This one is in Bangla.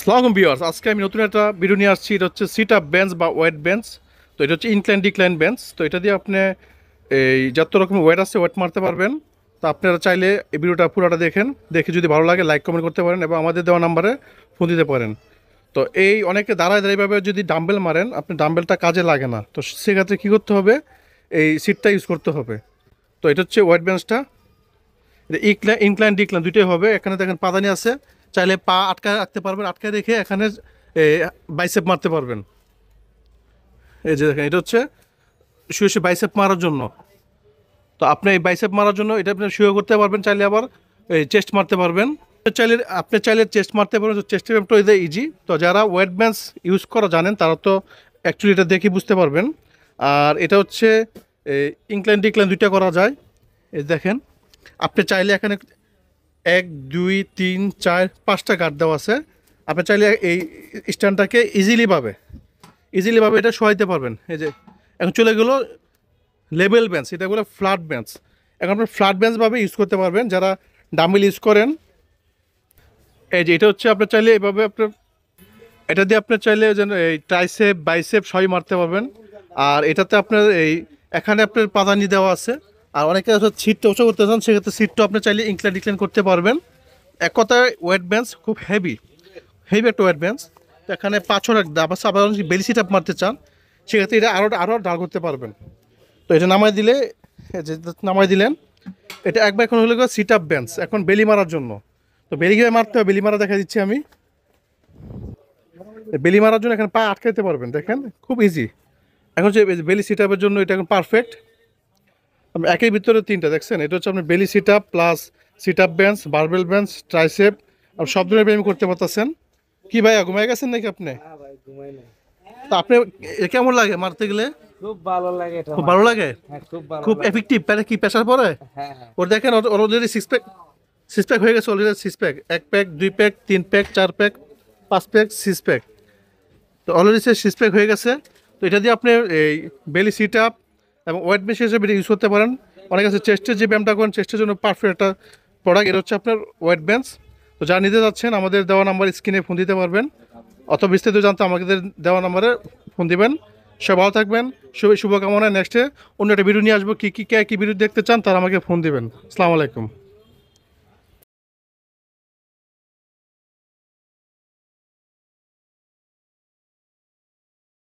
আসসালামু আলাইকুম ভিউয়ার্স, আজকে আমি নতুন একটা ভিডিও নিয়ে আসছি। এটা হচ্ছে সিট আপ বেঞ্চ বা ওয়েট বেঞ্চ। তো এটা হচ্ছে ইনক্লাইন ডিক্লাইন বেঞ্চ। তো এটা দিয়ে আপনি এই যত রকমের ওয়েট আছে ওয়েট মারতে পারবেন। তো আপনারা চাইলে এই ভিডিওটা পুরোটা দেখেন, দেখে যদি ভালো লাগে লাইক কমেন্ট করতে পারেন এবং আমাদের দেওয়া নাম্বারে ফোন দিতে পারেন। তো এই অনেকে দাঁড়ায় দাঁড়িয়েভাবে যদি ডাম্বেল মারেন, আপনি ডাম্বেলটা কাজে লাগে না। তো সেক্ষেত্রে কী করতে হবে, এই সিটটা ইউজ করতে হবে। তো এটা হচ্ছে ওয়েট বেঞ্চটা। ইনক্লাইন ডিক্লাইন দুটোই হবে। এখানে দেখেন পাদানি আছে, চাইলে পা আটকায় রাখতে পারবেন, আটকায় রেখে এখানে বাইসেপ মারতে পারবেন। এই যে দেখেন, এটা হচ্ছে শুয়ে শুয়ে বাইসেপ মারার জন্য। তো আপনি এই বাইসেপ মারার জন্য এটা আপনি শুয়ে করতে পারবেন, চাইলে আবার এই চেস্ট মারতে পারবেন। আপনি চাইলে চেস্ট মারতে পারবেন। তো চেস্টের ব্যাপারটা এটা ইজি। তো যারা ওয়েট বেঞ্চ ইউজ করা জানেন তারা তো অ্যাকচুয়ালি এটা দেখে বুঝতে পারবেন। আর এটা হচ্ছে ইনক্লাইন ডিক্লাইন দুইটা করা যায়। এই দেখেন, আপনি চাইলে এখানে 1 2 3 4 5টা গার্ড দেওয়া আছে। আপনি চাইলে এই স্ট্যান্ডটাকে ইজিলিভাবে এটা শোয়াইতে পারবেন। এই যে এখন চলে গেলো লেভেল বেঞ্চ, এটা বলে ফ্ল্যাট বেঞ্চ। এখন আপনি ফ্ল্যাট বেঞ্চভাবে ইউজ করতে পারবেন যারা ডাম্বেল ইউজ করেন। এই যে এটা হচ্ছে আপনার চাইলে এভাবে আপনার এটা দিয়ে আপনার চাইলে যেন এই ট্রাইসেপ বাইসেপ সবই মারতে পারবেন। আর এটাতে আপনার এই এখানে আপনার পাদানি দেওয়া আছে। আর অনেকে সিটটা উঁচু করতে চান, সেক্ষেত্রে সিটটা আপনি চাইলে ইনক্লাইন ডিক্লাইন করতে পারবেন। এক কথায় ওয়েট বেঞ্চ খুব হেভি একটা ওয়েট বেঞ্চ। তো এখানে 5 আবার আবার বেলি সিট আপ মারতে চান, সেক্ষেত্রে এটা আরও ডাল করতে পারবেন। তো এটা নামাই দিলে, এই যে নামাই দিলেন, এটা একবার এখন হলো সিট আপ বেঞ্চ। এখন বেলি মারার জন্য, তো বেলি কীভাবে মারতে হবে, বেলি মারা দেখা দিচ্ছি আমি। বেলি মারার জন্য এখানে পা আটকাইতে পারবেন, দেখেন খুব ইজি। এখন যে বেলি সিট আপের জন্য এটা এখন পারফেক্ট। আপনি একের ভিতরে 3টা দেখছেন। এটা হচ্ছে আপনার belly sit up plus sit up bench, barbell bench, tricep, আর সব ধরনের ব্যায়াম করতে পারতেছেন। কি ভাইয়া ঘুমাই গেছেন নাকি আপনি? হ্যাঁ ভাই, ঘুমাই নাই। তা আপনি কেমন লাগে মারতে গেলে? খুব ভালো লাগে এটা খুব আমার। ভালো লাগে, হ্যাঁ, খুব ভালো খুব লাগে। এফেক্টিভ। প্যারে কি প্রেশার পড়ে? হ্যাঁ হ্যাঁ। ওর দেখেন অলরেডি সিক্স প্যাক হয়ে গেছে। Already 6 pack, 1 pack 2 pack 3 pack 4 pack 5 pack 6 pack. তো অলরেডি সে 6 প্যাক হয়ে গেছে। তো এটা দিয়ে আপনি এই বেলি সিট আপ এবং ওয়েট মেশিন হিসেবে ইউজ করতে পারেন। অনেক আছে চেস্টের যে ব্যায়ামটা করেন, চেস্টের জন্য পারফেক্ট একটা প্রোডাক্ট। এটা হচ্ছে আপনার ওয়েট বেঞ্চ। তো যারা নিতে যাচ্ছেন আমাদের দেওয়া নাম্বার স্ক্রিনে ফোন দিতে পারবেন, অত বিস্তারিত জানতে আমাদের দেওয়া নাম্বারে ফোন দিবেন। সব ভালো থাকবেন, শুভকামনায়। নেক্সটে অন্য একটা ভিডিও নিয়ে আসবো। কী ভিডিও দেখতে চান তারা আমাকে ফোন দিবেন। আসসালামু আলাইকুম।